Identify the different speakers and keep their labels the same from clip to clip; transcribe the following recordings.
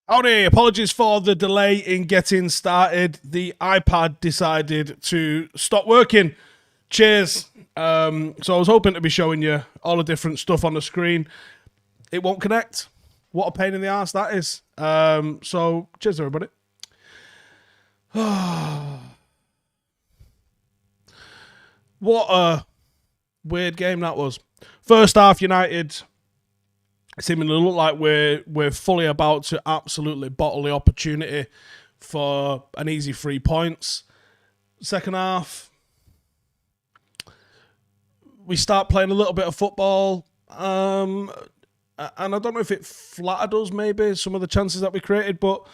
Speaker 1: Howdy, apologies for the delay in getting started. The iPad decided to stop working. Cheers. So I was hoping to be showing you all the different stuff on the screen. It won't connect. What a pain in the ass that is. So cheers, everybody. What a weird game that was. First half, United seemingly look like we're fully about to absolutely bottle the opportunity for an easy 3 points. Second half, we start playing a little bit of football, and I don't know if it flattered us, maybe, some of the chances that we created, but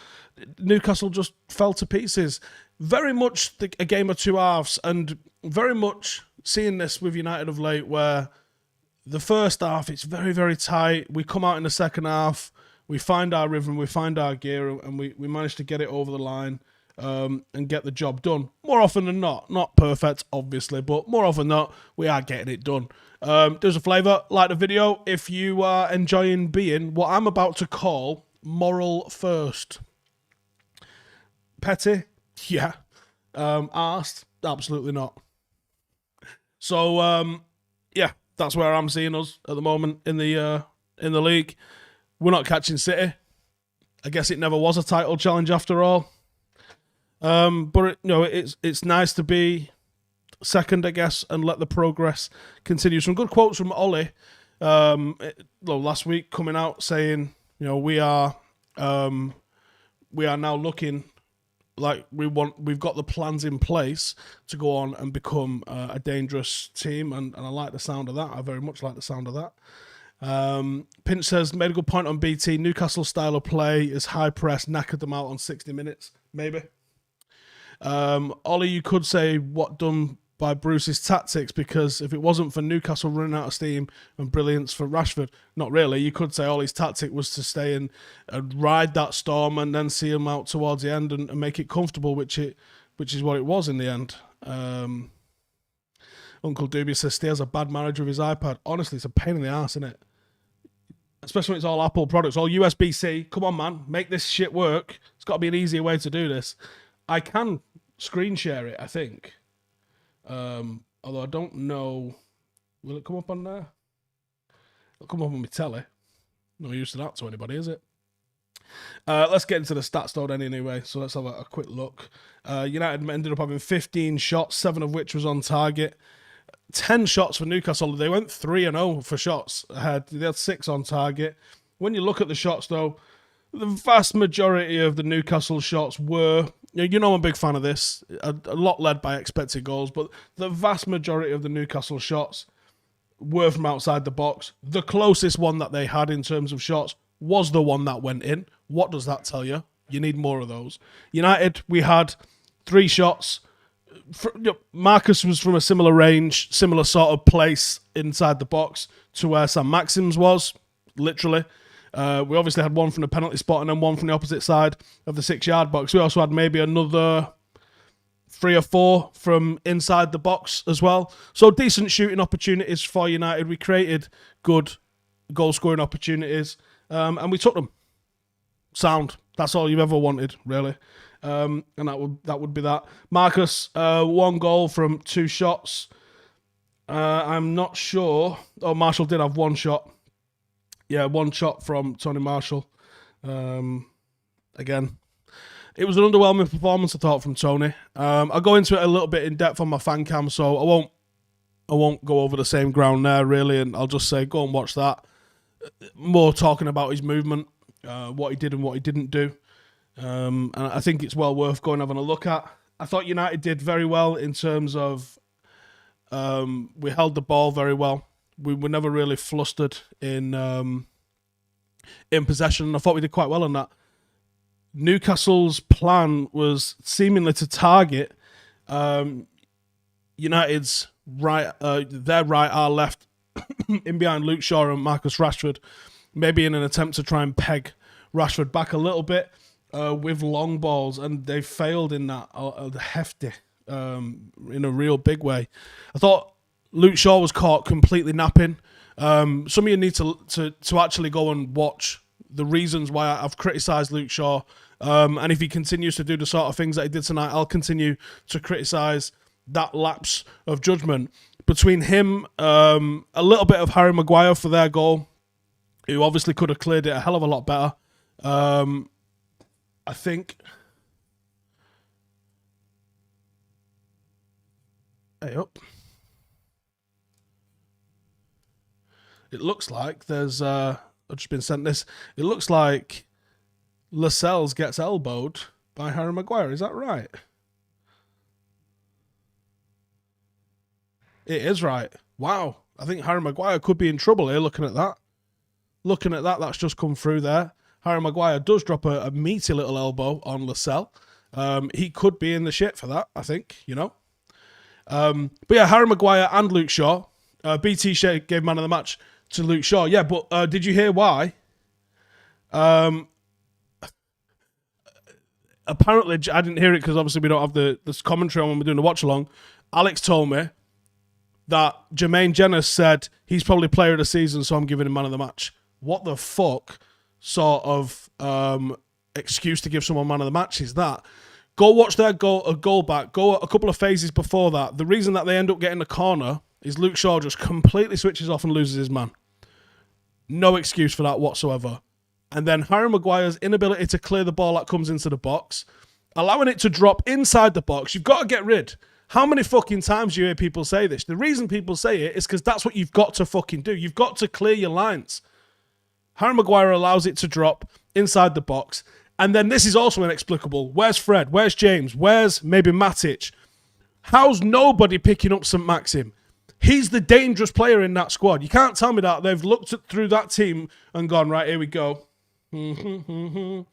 Speaker 1: Newcastle just fell to pieces. Very much a game of two halves, and very much seeing this with United of late, where the first half, it's very, very tight. We come out in the second half, we find our rhythm, we find our gear, and we manage to get it over the line and get the job done. More often than not. Not perfect, obviously, but more often than not, we are getting it done. There's a flavour. Like the video if you are enjoying being what I'm about to call moral first. Petty? Yeah. Arsed? Absolutely not. So, yeah. That's where I'm seeing us at the moment in the league. We're not catching City. I guess it never was a title challenge after all. But it's nice to be second, I guess, and let the progress continue. Some good quotes from Ollie last week coming out saying, we are now looking like we've got the plans in place to go on and become a dangerous team, and I like the sound of that. I very much like the sound of that. Pinch says, made a good point on BT. Newcastle style of play is high press, knackered them out on 60 minutes, maybe. Ollie, you could say what done by Bruce's tactics, because if it wasn't for Newcastle running out of steam and brilliance for Rashford, not really. You could say Ollie's tactic was to stay and ride that storm and then see him out towards the end and make it comfortable, which is what it was in the end. Uncle Doobie says Steer's a bad manager of his iPad. Honestly, it's a pain in the ass, isn't it? Especially when it's all Apple products, all USB-C. Come on, man, make this shit work. It's got to be an easier way to do this. I can screen share it, I think. Although I don't know, will it come up on there? It'll come up on my telly. No use to that to anybody, is it? Let's get into the stats though anyway, so let's have a quick look. United ended up having 15 shots, 7 of which was on target. 10 shots for Newcastle. They went 3-0 for shots ahead. They had 6 on target. When you look at the shots though, the vast majority of the Newcastle shots were, I'm a big fan of this, a lot led by expected goals, but the vast majority of the Newcastle shots were from outside the box. The closest one that they had in terms of shots was the one that went in. What does that tell you? You need more of those. United, we had 3 shots. Marcus was from a similar range, similar sort of place inside the box to where Saint-Maximin was, literally. We obviously had one from the penalty spot and then one from the opposite side of the 6-yard box. We also had maybe another 3 or 4 from inside the box as well. So decent shooting opportunities for United. We created good goal-scoring opportunities, and we took them. Sound. That's all you've ever wanted, really. And that would be that. Marcus, 1 goal from 2 shots. I'm not sure. Oh, Marshall did have 1 shot. Yeah, 1 shot from Tony Marshall. Again, it was an underwhelming performance, I thought, from Tony. I'll go into it a little bit in depth on my fan cam, so I won't go over the same ground there, really, and I'll just say go and watch that. More talking about his movement, what he did and what he didn't do. And I think it's well worth going and having a look at. I thought United did very well in terms of we held the ball very well. We were never really flustered in possession, and I thought we did quite well on that. Newcastle's plan was seemingly to target United's right, their right, our left, in behind Luke Shaw and Marcus Rashford, maybe in an attempt to try and peg Rashford back a little bit with long balls, and they failed in that hefty, in a real big way. I thought Luke Shaw was caught completely napping. Some of you need to actually go and watch the reasons why I've criticised Luke Shaw. And if he continues to do the sort of things that he did tonight, I'll continue to criticise that lapse of judgment. Between him, a little bit of Harry Maguire for their goal, who obviously could have cleared it a hell of a lot better. I think... Hey up. It looks like there's... I've just been sent this. It looks like Lascelles gets elbowed by Harry Maguire. Is that right? It is right. Wow. I think Harry Maguire could be in trouble here looking at that. Looking at that, that's just come through there. Harry Maguire does drop a meaty little elbow on Lascelles. He could be in the shit for that, I think, you know. But yeah, Harry Maguire and Luke Shaw. BT gave man of the match to Luke Shaw. Yeah, but did you hear why? Apparently, I didn't hear it because obviously we don't have this commentary on when we're doing the watch along. Alex told me that Jermaine Jenner said he's probably player of the season, so I'm giving him man of the match. What the fuck sort of excuse to give someone man of the match is that? Go watch their goal back. Go a couple of phases before that. The reason that they end up getting the corner is Luke Shaw just completely switches off and loses his man. No excuse for that whatsoever. And then Harry Maguire's inability to clear the ball that comes into the box, allowing it to drop inside the box. You've got to get rid. How many fucking times do you hear people say this? The reason people say it is because that's what you've got to fucking do. You've got to clear your lines. Harry Maguire allows it to drop inside the box. And then this is also inexplicable. Where's Fred? Where's James? Where's maybe Matic? How's nobody picking up Saint-Maximin? He's the dangerous player in that squad. You can't tell me that they've looked through that team and gone, right, here we go. We're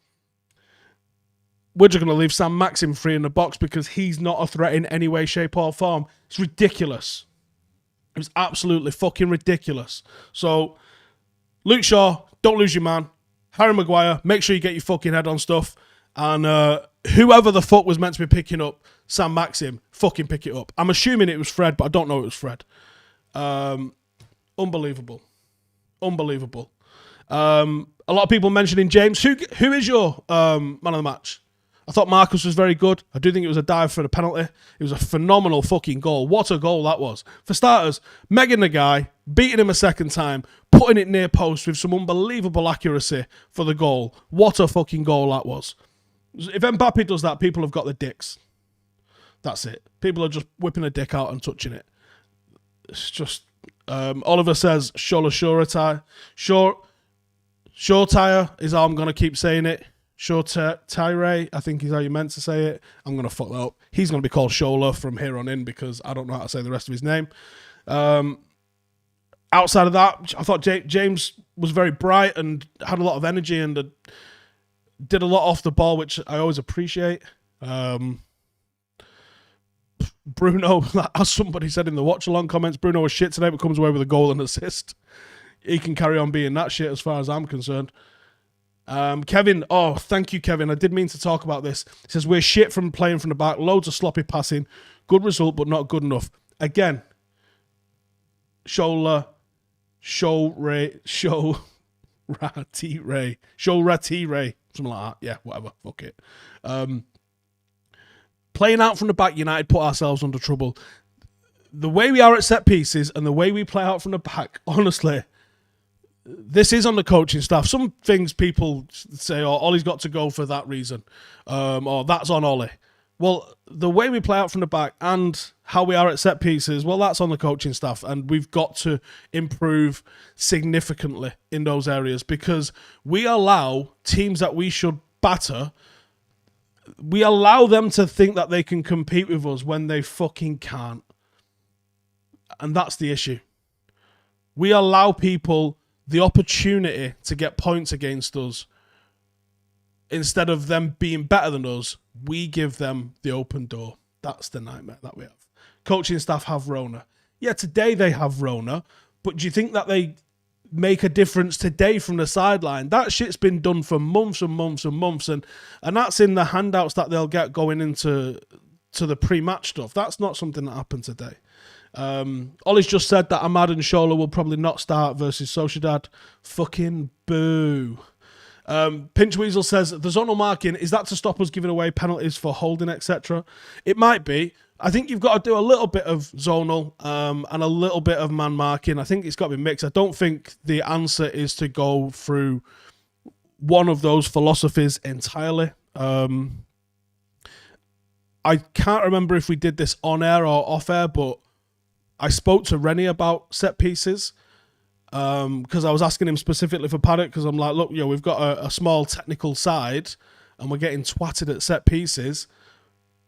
Speaker 1: just going to leave Saint-Maximin free in the box because he's not a threat in any way, shape or form. It's ridiculous. It's absolutely fucking ridiculous. So, Luke Shaw, don't lose your man. Harry Maguire, make sure you get your fucking head on stuff. And whoever the fuck was meant to be picking up Saint-Maximin, fucking pick it up. I'm assuming it was Fred, but I don't know it was Fred. Unbelievable. Unbelievable. A lot of people mentioning James. Who is your man of the match? I thought Marcus was very good. I do think it was a dive for the penalty. It was a phenomenal fucking goal. What a goal that was. For starters, megging the guy, beating him a second time, putting it near post with some unbelievable accuracy for the goal. What a fucking goal that was. If Mbappe does that, people have got the dicks. That's it. People are just whipping a dick out and touching it. It's just... Oliver says, Shola Shoretire. Shortire is how I'm going to keep saying it. Shortire, I think is how you meant to say it. I'm going to fuck that up. He's going to be called Shola from here on in because I don't know how to say the rest of his name. Outside of that, I thought James was very bright and had a lot of energy and did a lot off the ball, which I always appreciate. Bruno, as somebody said in the watch-along comments, Bruno was shit today but comes away with a goal and assist. He can carry on being that shit as far as I'm concerned. Kevin, oh, thank you, Kevin. I did mean to talk about this. He says, we're shit from playing from the back. Loads of sloppy passing. Good result, but not good enough. Again, Show Ratire, something like that. Yeah, whatever. Fuck it. Playing out from the back, United put ourselves under trouble. The way we are at set pieces and the way we play out from the back, honestly, this is on the coaching staff. Some things people say, oh, Ollie's got to go for that reason. Or that's on Ollie. Well, the way we play out from the back and how we are at set pieces, well, that's on the coaching staff. And we've got to improve significantly in those areas because we allow teams that we should batter, we allow them to think that they can compete with us when they fucking can't. And that's the issue. We allow people the opportunity to get points against us. Instead of them being better than us, we give them the open door. That's the nightmare that we have. Coaching staff have Rona. Yeah, today they have Rona, but do you think that they make a difference today from the sideline? That shit's been done for months and months and months, and that's in the handouts that they'll get going into the pre-match stuff. That's not something that happened today. Ollie's just said that Ahmad and Shola will probably not start versus Sociedad. Fucking boo. Pinch Weasel says, the zonal marking, is that to stop us giving away penalties for holding, etc.? It might be. I think you've got to do a little bit of zonal and a little bit of man marking. I think it's got to be mixed. I don't think the answer is to go through one of those philosophies entirely. I can't remember if we did this on air or off air, but I spoke to Rennie about set pieces because I was asking him specifically for Paddock because I'm like, look, we've got a small technical side and we're getting twatted at set pieces.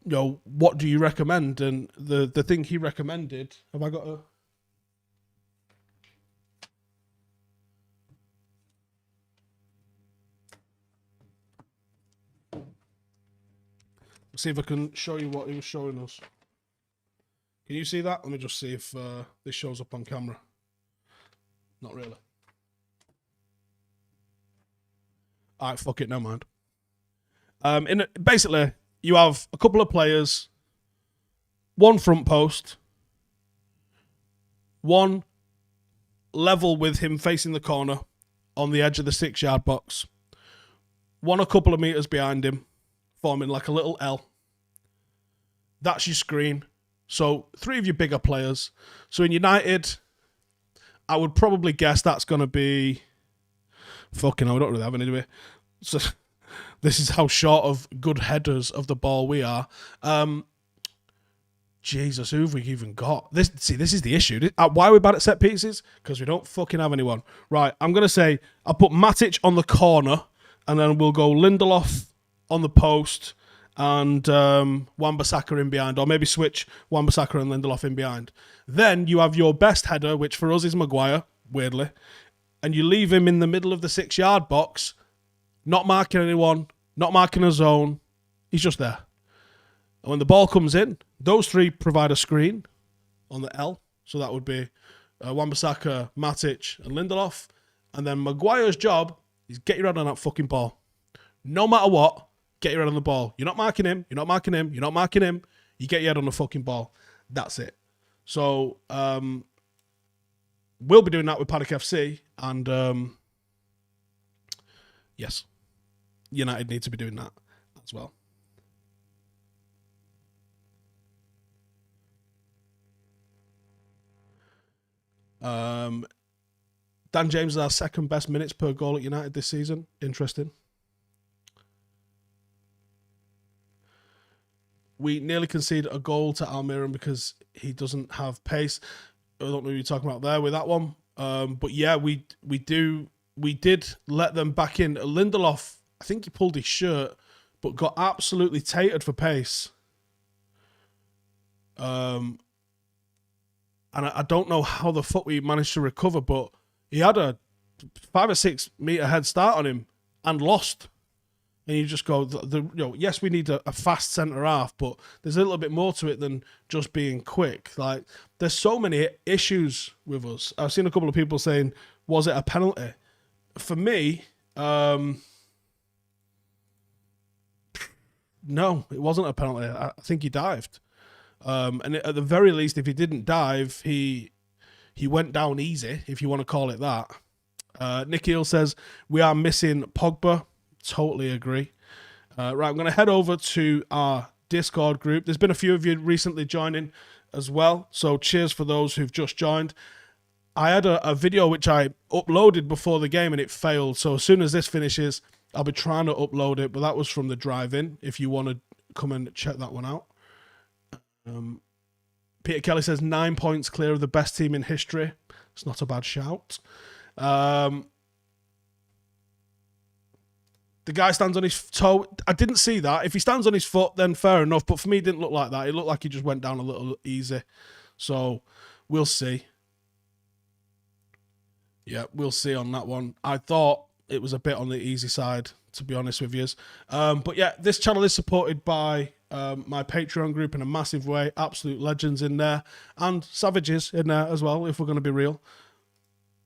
Speaker 1: What do you recommend? And the thing he recommended, have I got a... See if I can show you what he was showing us. Can you see that? Let me just see if this shows up on camera. Not really. All right, fuck it, never mind. Basically, you have a couple of players, one front post, one level with him facing the corner on the edge of the 6-yard box, one a couple of meters behind him, forming like a little L. That's your screen. So 3 of your bigger players. So in United, I would probably guess that's going to be... Fucking hell, we don't really have any, do we? So this is how short of good headers of the ball we are. Jesus, who have we even got? This is the issue. Why are we bad at set pieces? Because we don't fucking have anyone. Right, I'm going to say I'll put Matic on the corner and then we'll go Lindelof on the post and Wan-Bissaka in behind, or maybe switch Wan-Bissaka and Lindelof in behind. Then you have your best header, which for us is Maguire, weirdly, and you leave him in the middle of the 6-yard box, not marking anyone, not marking a zone. He's just there. And when the ball comes in, those 3 provide a screen on the L. So that would be Wan-Bissaka, Matic, and Lindelof. And then Maguire's job is get your head on that fucking ball. No matter what, get your head on the ball. You're not marking him. You're not marking him. You're not marking him. You get your head on the fucking ball. That's it. So we'll be doing that with Paddock FC. And yes, United need to be doing that as well. Dan James is our second best minutes per goal at United this season. Interesting. We nearly conceded a goal to Almiron because he doesn't have pace. I don't know who you're talking about there with that one. But yeah, we did let them back in. Lindelof, I think he pulled his shirt, but got absolutely tatered for pace. And I don't know how the fuck we managed to recover, but he had a 5 or 6 meter head start on him and lost. And you just go, yes, we need a fast centre half, but there's a little bit more to it than just being quick. Like, there's so many issues with us. I've seen a couple of people saying, was it a penalty? For me, no, it wasn't a penalty. I think he dived. And at the very least, if he didn't dive, he went down easy, if you want to call it that. Nick Eel says, we are missing Pogba. Totally agree. Right, I'm going to head over to our Discord group. There's been a few of you recently joining as well, so cheers for those who've just joined. I had a video which I uploaded before the game and it failed, so as soon as this finishes, I'll be trying to upload it, but that was from the drive-in, if you want to come and check that one out. Peter Kelly says 9 points clear of the best team in history. It's not a bad shout. The guy stands on his toe. I didn't see that. If he stands on his foot, then fair enough. But for me, it didn't look like that. It looked like he just went down a little easy. So we'll see. Yeah, we'll see on that one. I thought it was a bit on the easy side, to be honest with you. But yeah, this channel is supported by my Patreon group in a massive way. Absolute legends in there. And savages in there as well, if we're going to be real.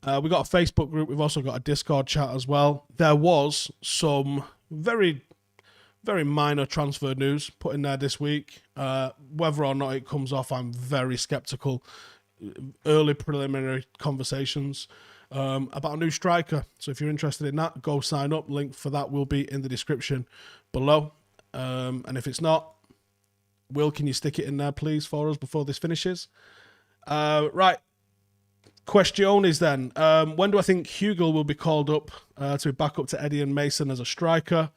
Speaker 1: We've got a Facebook group. We've also got a Discord chat as well. There was some very, very minor transfer news put in there this week. Whether or not it comes off, I'm very sceptical. Early preliminary conversations. about a new striker. So if you're interested in that, go sign up. Link for that will be in the description below. And if it's not, Will, can you stick it in there, please, for us before this finishes? Right. Questiones then. When do I think Hugo will be called up to be back up to Eddie and Mason as a striker?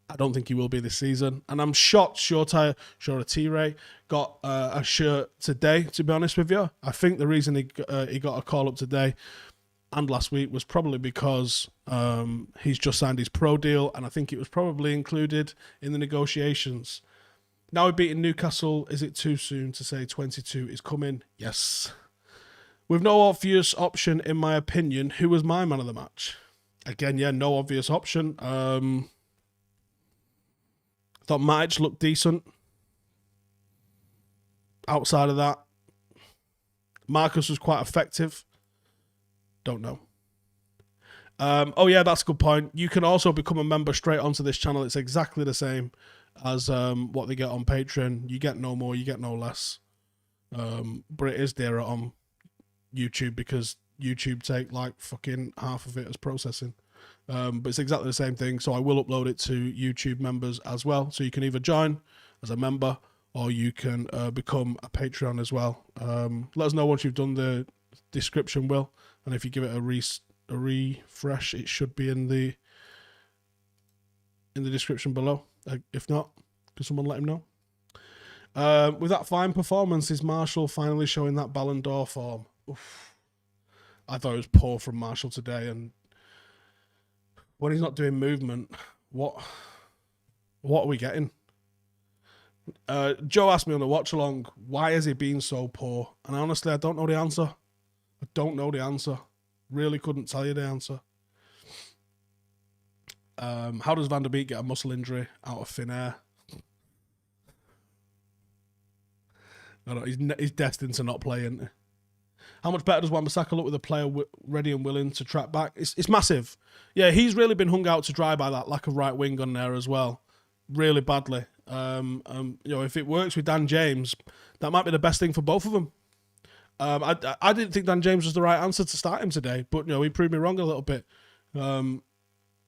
Speaker 1: I don't think he will be this season. And I'm shocked Shota Tire got a shirt today, to be honest with you. I think the reason he got a call up today and last week was probably because he's just signed his pro deal, and I think it was probably included in the negotiations. Now we're beating Newcastle. Is it too soon to say 22 is coming? Yes. With no obvious option, in my opinion, who was my man of the match? Again, yeah, no obvious option. I thought Matic looked decent. Outside of that, Marcus was quite effective. Don't know. Oh, yeah, that's a good point. You can also become a member straight onto this channel. It's exactly the same as what they get on Patreon. You get no more, you get no less. But it is dearer on YouTube because YouTube take like fucking half of it as processing. But it's exactly the same thing. So I will upload it to YouTube members as well. So you can either join as a member or you can become a Patreon as well. Let us know once you've done the description, Will. And if you give it a refresh, it should be in the description below. If not, can someone let him know? With that fine performance, is Martial finally showing that Ballon d'Or form? Oof. I thought it was poor from Martial today, and when he's not doing movement, what are we getting? Joe asked me on the watch along, why has he been so poor? And honestly, I don't know the answer. I don't know the answer. Really couldn't tell you the answer. How does Van der Beek get a muscle injury out of thin air? I don't know, he's destined to not play, isn't he? How much better does Wan-Bissaka look with a player ready and willing to track back? It's massive. Yeah, he's really been hung out to dry by that lack of right wing on there as well. Really badly. You know, if it works with Dan James, that might be the best thing for both of them. I didn't think Dan James was the right answer to start him today, but you know, he proved me wrong a little bit.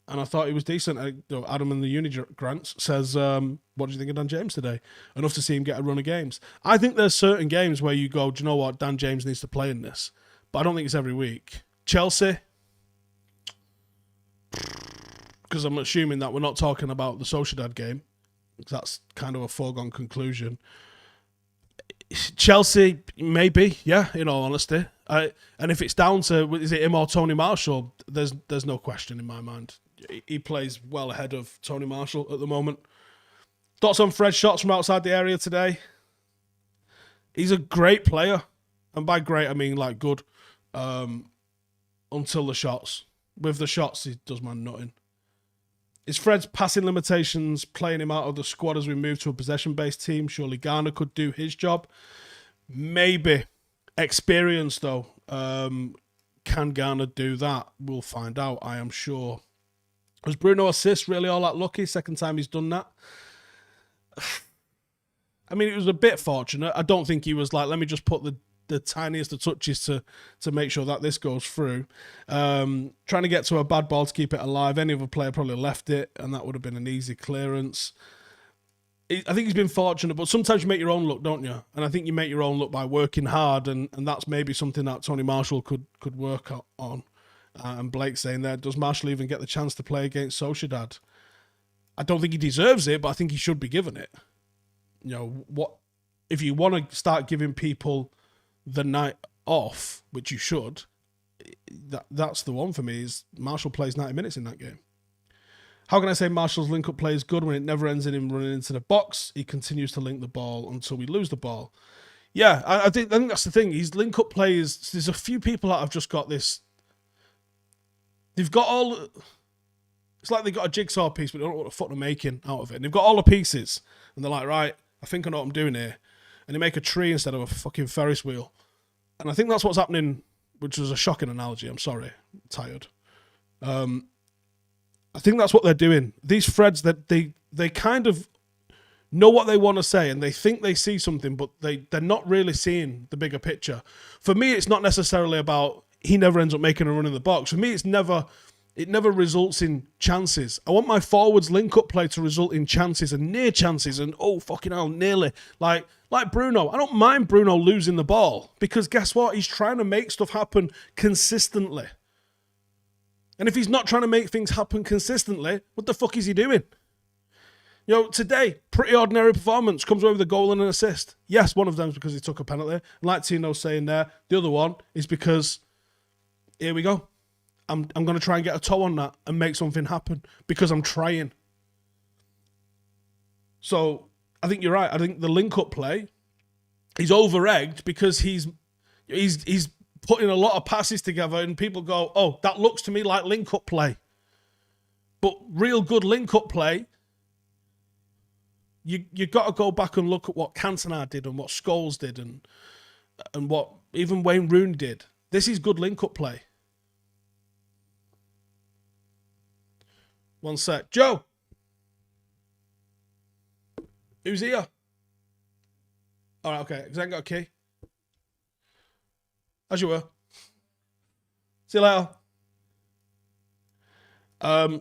Speaker 1: And I thought he was decent. Adam in the Uni Grants says, what do you think of Dan James today? Enough to see him get a run of games. I think there's certain games where you go, do you know what? Dan James needs to play in this. But I don't think it's every week. Chelsea, because I'm assuming that we're not talking about the Sociedad game, because that's kind of a foregone conclusion. Chelsea, maybe, yeah, in all honesty. And if it's down to, is it him or Tony Marshall, there's no question in my mind. He plays well ahead of Tony Marshall at the moment. Thoughts on Fred's shots from outside the area today? He's a great player. And by great, I mean like good. Until the shots. With the shots, he does man nothing. Is Fred's passing limitations playing him out of the squad as we move to a possession-based team? Surely Garner could do his job. Maybe. Experience, though. Can Garner do that? We'll find out, I am sure. Was Bruno assist really all that lucky? Second time he's done that. I mean, it was a bit fortunate. I don't think he was like, let me just put the tiniest of touches to make sure that this goes through. Trying to get to a bad ball to keep it alive. Any other player probably left it, and that would have been an easy clearance. I think he's been fortunate, but sometimes you make your own luck, don't you? And I think you make your own luck by working hard, and that's maybe something that Tony Marshall could work on. And Blake saying there, does Marshall even get the chance to play against Sociedad? I don't think he deserves it, but I think he should be given it. You know, what if you want to start giving people the night off, which you should, that's the one for me, is Marshall plays 90 minutes in that game. How can I say Marshall's link-up play is good when it never ends in him running into the box? He continues to link the ball until we lose the ball. Yeah, I think that's the thing. His link-up play is... There's a few people that have just got this... They've got all... It's like they've got a jigsaw piece, but they don't know what the fuck they're making out of it. And they've got all the pieces, and they're like, right, I think I know what I'm doing here. And they make a tree instead of a fucking Ferris wheel. And I think that's what's happening, which was a shocking analogy. I'm sorry. I'm tired. I think that's what they're doing. These Freds, that they kind of know what they want to say, and they think they see something, but they're not really seeing the bigger picture. For me, it's not necessarily about he never ends up making a run in the box. For me, it never results in chances. I want my forwards link-up play to result in chances and near chances and, oh, fucking hell, nearly. Like Bruno. I don't mind Bruno losing the ball because guess what? He's trying to make stuff happen consistently. And if he's not trying to make things happen consistently, what the fuck is he doing? You know, today, pretty ordinary performance, comes away with a goal and an assist. Yes, one of them is because he took a penalty. Like Tino's saying there, the other one is because, here we go. I'm going to try and get a toe on that and make something happen because I'm trying. So, I think you're right. I think the link-up play, he's over-egged because he's putting a lot of passes together and people go, oh, that looks to me like link-up play. But real good link-up play, you got to go back and look at what Cantona did and what Scholes did and what even Wayne Rooney did. This is good link-up play. One sec. Joe! Who's here? All right, okay. Has that got a key? As you were. See you later.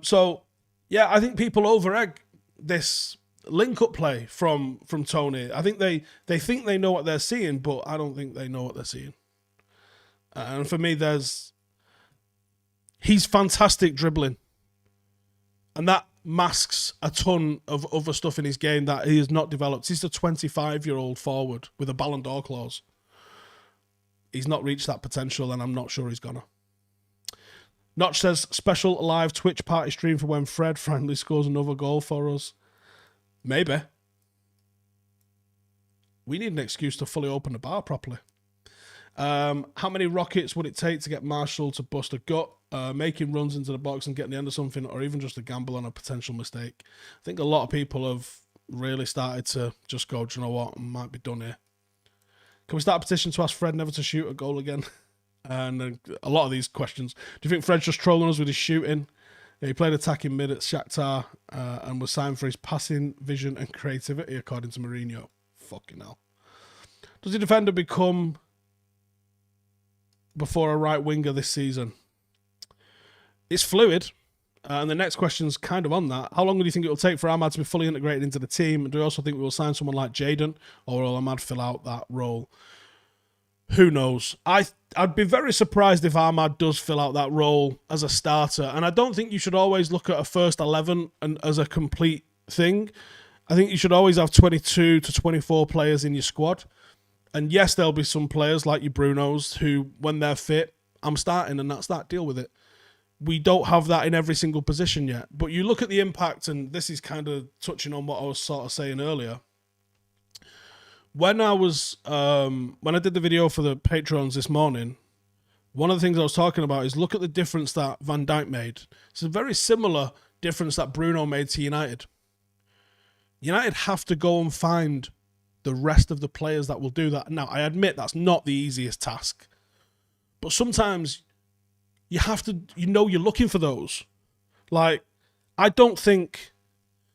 Speaker 1: So, yeah, I think people over-egg this link-up play from Tony. I think they think they know what they're seeing, but I don't think they know what they're seeing. And for me, he's fantastic dribbling. And that masks a ton of other stuff in his game that he has not developed. He's a 25-year-old forward with a Ballon d'Or clause. He's not reached that potential, and I'm not sure he's gonna. Notch says, special live Twitch party stream for when Fred finally scores another goal for us. Maybe. We need an excuse to fully open the bar properly. How many rockets would it take to get Marshall to bust a gut, making runs into the box and getting the end of something, or even just a gamble on a potential mistake? I think a lot of people have really started to just go, do you know what, I might be done here. Can we start a petition to ask Fred never to shoot a goal again? And a lot of these questions. Do you think Fred's just trolling us with his shooting? Yeah, he played attacking mid at Shakhtar and was signed for his passing, vision and creativity, according to Mourinho. Fucking hell. Does the defender become before a right winger this season? It's fluid. And the next question's kind of on that. How long do you think it will take for Ahmad to be fully integrated into the team? And do you also think we will sign someone like Jadon, or will Ahmad fill out that role? Who knows? I'd be very surprised if Ahmad does fill out that role as a starter. And I don't think you should always look at a first 11 and as a complete thing. I think you should always have 22 to 24 players in your squad. And yes, there'll be some players like your Brunos who, when they're fit, I'm starting, and that's that. Deal with it. We don't have that in every single position yet. But you look at the impact, and this is kind of touching on what I was sort of saying earlier. When I did the video for the patrons this morning, one of the things I was talking about is look at the difference that Van Dijk made. It's a very similar difference that Bruno made to United. United have to go and find the rest of the players that will do that. Now, I admit that's not the easiest task. But sometimes you have to, you're looking for those. Like, I don't think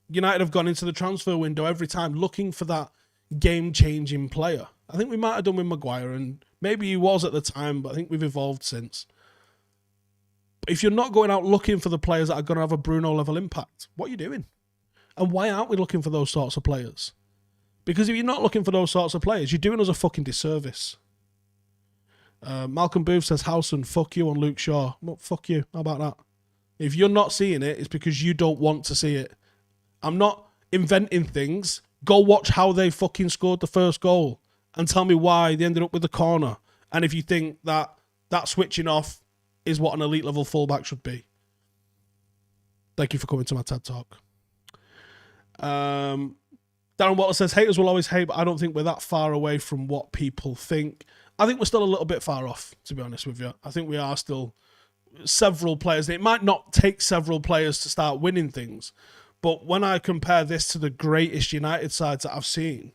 Speaker 1: United have gone into the transfer window every time looking for that game-changing player. I think we might have done with Maguire, and maybe he was at the time, but I think we've evolved since. But if you're not going out looking for the players that are going to have a Bruno-level impact, what are you doing? And why aren't we looking for those sorts of players? Because if you're not looking for those sorts of players, you're doing us a fucking disservice. Malcolm Booth says, Howson, fuck you on Luke Shaw. Well, fuck you. How about that? If you're not seeing it, it's because you don't want to see it. I'm not inventing things. Go watch how they fucking scored the first goal and tell me why they ended up with the corner. And if you think that switching off is what an elite level fullback should be. Thank you for coming to my TED Talk. Darren Waller says, haters will always hate, but I don't think we're that far away from what people think. I think we're still a little bit far off, to be honest with you. I think we are still several players. It might not take several players to start winning things, but when I compare this to the greatest United sides that I've seen,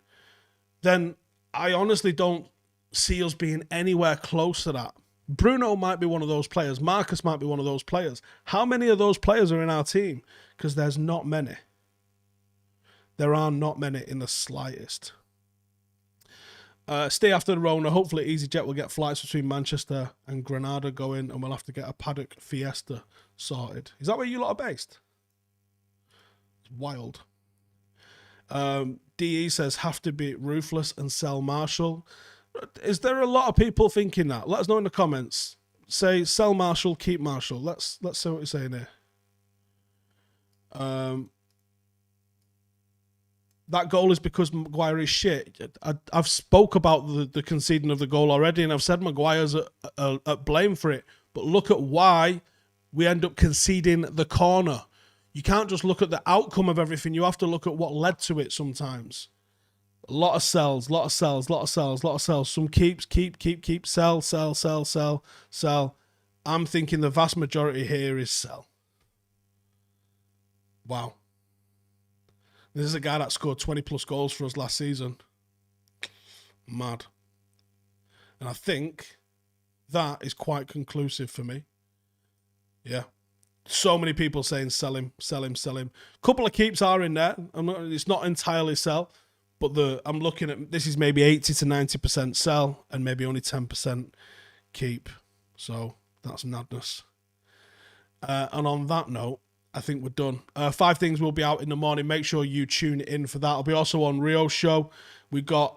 Speaker 1: then I honestly don't see us being anywhere close to that. Bruno might be one of those players. Marcus might be one of those players. How many of those players are in our team? Because there's not many. There are not many in the slightest. Stay after the Rona. Hopefully EasyJet will get flights between Manchester and Granada going, and we'll have to get a paddock Fiesta sorted. Is that where you lot are based? It's wild. DE says, have to be ruthless and sell Marshall. Is there a lot of people thinking that? Let us know in the comments. Say, sell Marshall, keep Marshall. Let's see what you're saying here. That goal is because Maguire is shit. I've spoke about the conceding of the goal already, and I've said Maguire's at blame for it. But look at why we end up conceding the corner. You can't just look at the outcome of everything. You have to look at what led to it sometimes. A lot of sells, lot of sells, lot of sells, lot of sells. Some keeps, keep, sell, sell, sell, sell, sell. I'm thinking the vast majority here is sell. Wow. This is a guy that scored 20-plus goals for us last season. Mad. And I think that is quite conclusive for me. Yeah. So many people saying sell him, sell him, sell him. A couple of keeps are in there. It's not entirely sell, but I'm looking at, this is maybe 80 to 90% sell and maybe only 10% keep. So that's madness. And on that note, I think we're done. 5 things will be out in the morning. Make sure you tune in for that. I'll be also on Rio's show. We've got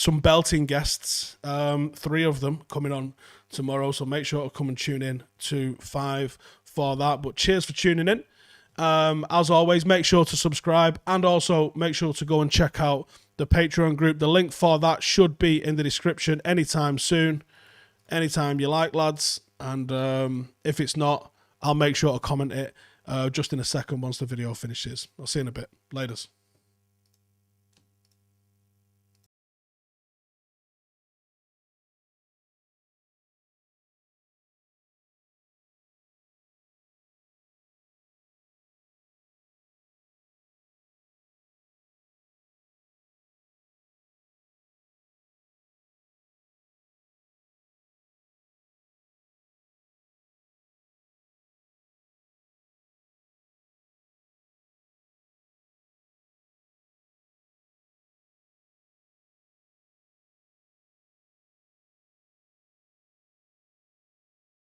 Speaker 1: some belting guests, 3 of them coming on tomorrow. So make sure to come and tune in to 5 for that. But cheers for tuning in. As always, make sure to subscribe and also make sure to go and check out the Patreon group. The link for that should be in the description anytime soon. Anytime you like, lads. And if it's not, I'll make sure to comment it just in a second once the video finishes. I'll see you in a bit. Laters.